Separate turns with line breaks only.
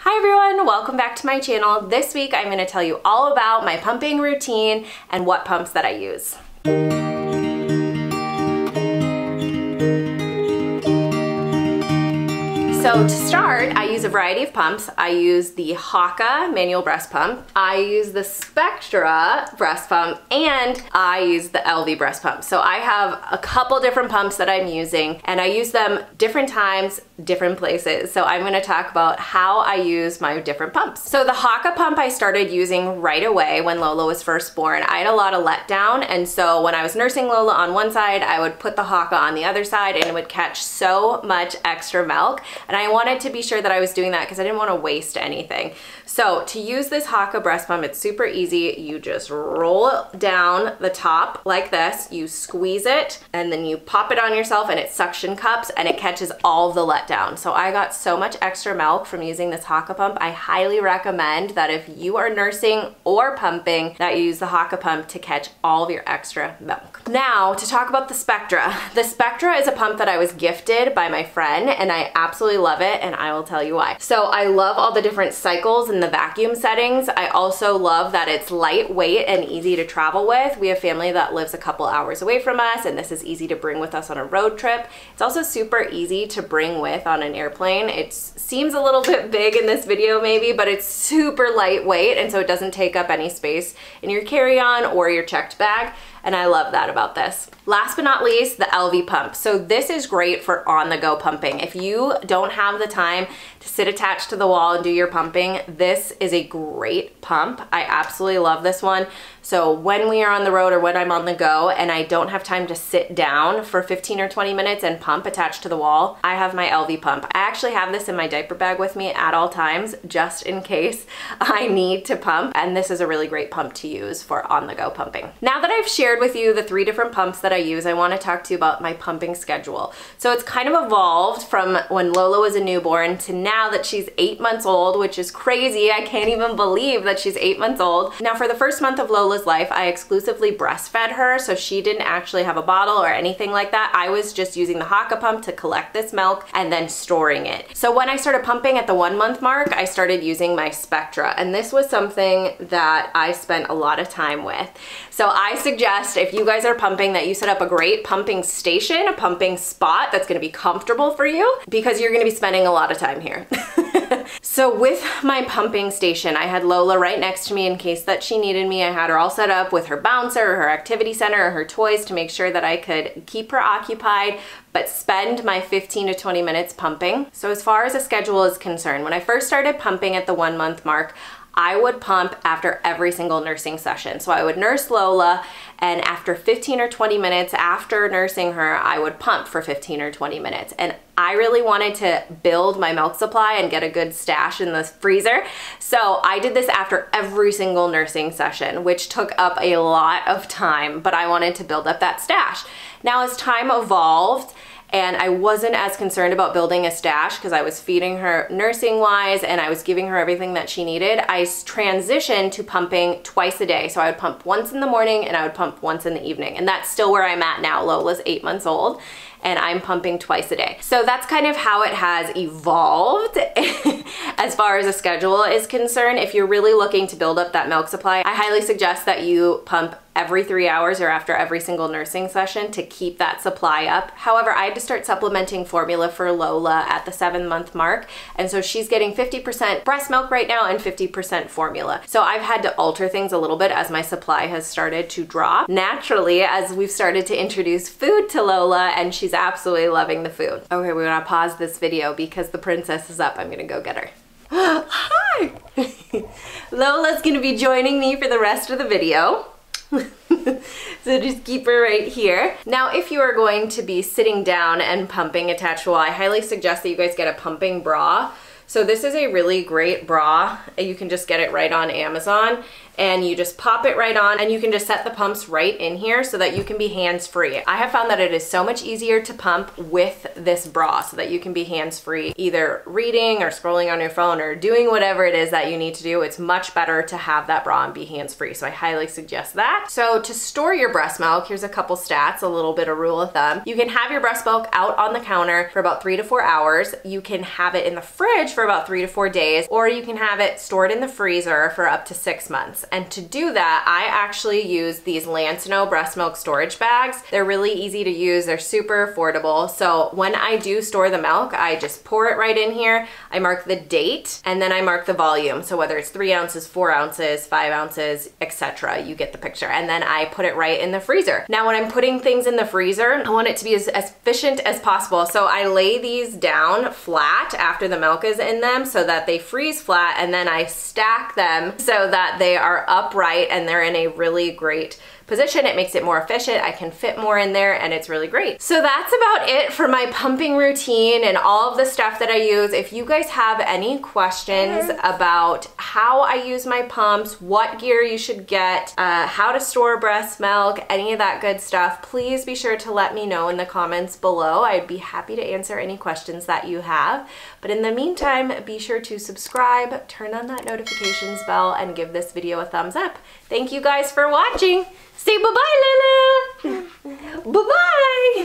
Hi everyone, welcome back to my channel. This week I'm going to tell you all about my pumping routine and what pumps that I use. So to start, I use a variety of pumps. I use the Haakaa manual breast pump, I use the Spectra breast pump, and I use the Elvie breast pump. So I have a couple different pumps that I'm using, and I use them different times, different places. So I'm gonna talk about how I use my different pumps. So the Haakaa pump I started using right away when Lola was first born. I had a lot of letdown, and so when I was nursing Lola on one side, I would put the Haakaa on the other side, and it would catch so much extra milk. And I wanted to be sure that I was doing that because I didn't want to waste anything. So to use this Haakaa breast pump, it's super easy. You just roll it down the top like this, you squeeze it, and then you pop it on yourself and it suction cups and it catches all the letdown. So I got so much extra milk from using this Haakaa pump. I highly recommend that if you are nursing or pumping, that you use the Haakaa pump to catch all of your extra milk. Now to talk about the Spectra. The Spectra is a pump that I was gifted by my friend and I absolutely love it, and I will tell you why. So I love all the different cycles and the vacuum settings. I also love that it's lightweight and easy to travel with. We have family that lives a couple hours away from us, and this is easy to bring with us on a road trip. It's also super easy to bring with on an airplane. It seems a little bit big in this video maybe, but it's super lightweight, and so it doesn't take up any space in your carry-on or your checked bag. And I love that about this. Last but not least, the Elvie pump. So this is great for on-the-go pumping. If you don't have the time to sit attached to the wall and do your pumping, this is a great pump. I absolutely love this one. So when we are on the road or when I'm on the go and I don't have time to sit down for 15 or 20 minutes and pump attached to the wall, I have my Elvie pump. I actually have this in my diaper bag with me at all times, just in case I need to pump. And this is a really great pump to use for on-the-go pumping. Now that I've shared with you the 3 different pumps that I use, I want to talk to you about my pumping schedule. So it's kind of evolved from when Lola was a newborn to now that she's 8 months old, which is crazy. I can't even believe that she's 8 months old. Now for the first month of Lola's life, I exclusively breastfed her, so she didn't actually have a bottle or anything like that. I was just using the Haakaa pump to collect this milk and then storing it. So when I started pumping at the 1 month mark, I started using my Spectra, and this was something that I spent a lot of time with. So I suggest if you guys are pumping that you set up a great pumping station, a pumping spot that's gonna be comfortable for you, because you're gonna be spending a lot of time here. So with my pumping station, I had Lola right next to me in case that she needed me. I had her all set up with her bouncer, her activity center, or her toys to make sure that I could keep her occupied, but spend my 15 to 20 minutes pumping. So as far as a schedule is concerned, when I first started pumping at the 1 month mark, I would pump after every single nursing session. So I would nurse Lola, and after 15 or 20 minutes after nursing her, I would pump for 15 or 20 minutes. And I really wanted to build my milk supply and get a good stash in the freezer. So I did this after every single nursing session, which took up a lot of time, but I wanted to build up that stash. Now as time evolved, and I wasn't as concerned about building a stash because I was feeding her nursing wise and I was giving her everything that she needed, I transitioned to pumping twice a day. So I would pump once in the morning and I would pump once in the evening. And that's still where I'm at now. Lola's 8 months old and I'm pumping twice a day. So that's kind of how it has evolved as far as a schedule is concerned. If you're really looking to build up that milk supply, I highly suggest that you pump every 3 hours or after every single nursing session to keep that supply up. However, I had to start supplementing formula for Lola at the 7 month mark, and so she's getting 50% breast milk right now and 50% formula. So I've had to alter things a little bit as my supply has started to drop naturally as we've started to introduce food to Lola, and she's absolutely loving the food. Okay, we're gonna pause this video because the princess is up. I'm gonna go get her. Hi! Lola's gonna be joining me for the rest of the video. So just keep her right here. Now, if you are going to be sitting down and pumping attached to a wall, I highly suggest that you guys get a pumping bra. So this is a really great bra. You can just get it right on Amazon, and you just pop it right on, and you can just set the pumps right in here so that you can be hands-free. I have found that it is so much easier to pump with this bra so that you can be hands-free, either reading or scrolling on your phone or doing whatever it is that you need to do. It's much better to have that bra and be hands-free, so I highly suggest that. So to store your breast milk, here's a couple stats, a little bit of rule of thumb. You can have your breast milk out on the counter for about 3 to 4 hours. You can have it in the fridge for for about 3 to 4 days, or you can have it stored in the freezer for up to 6 months. And to do that, I actually use these Lansino breast milk storage bags. They're really easy to use. They're super affordable. So when I do store the milk, I just pour it right in here. I mark the date and then I mark the volume. So whether it's 3 ounces, 4 ounces, 5 ounces, etc. You get the picture. And then I put it right in the freezer. Now when I'm putting things in the freezer, I want it to be as efficient as possible. So I lay these down flat after the milk is in them so that they freeze flat, and then I stack them so that they are upright and they're in a really great position. It makes it more efficient. I can fit more in there and it's really great. So that's about it for my pumping routine and all of the stuff that I use. If you guys have any questions about how I use my pumps, what gear you should get, how to store breast milk, any of that good stuff, please be sure to let me know in the comments below. I'd be happy to answer any questions that you have. But in the meantime, be sure to subscribe, turn on that notifications bell, and give this video a thumbs up. Thank you guys for watching. Say bye-bye, Lila. Bye-bye.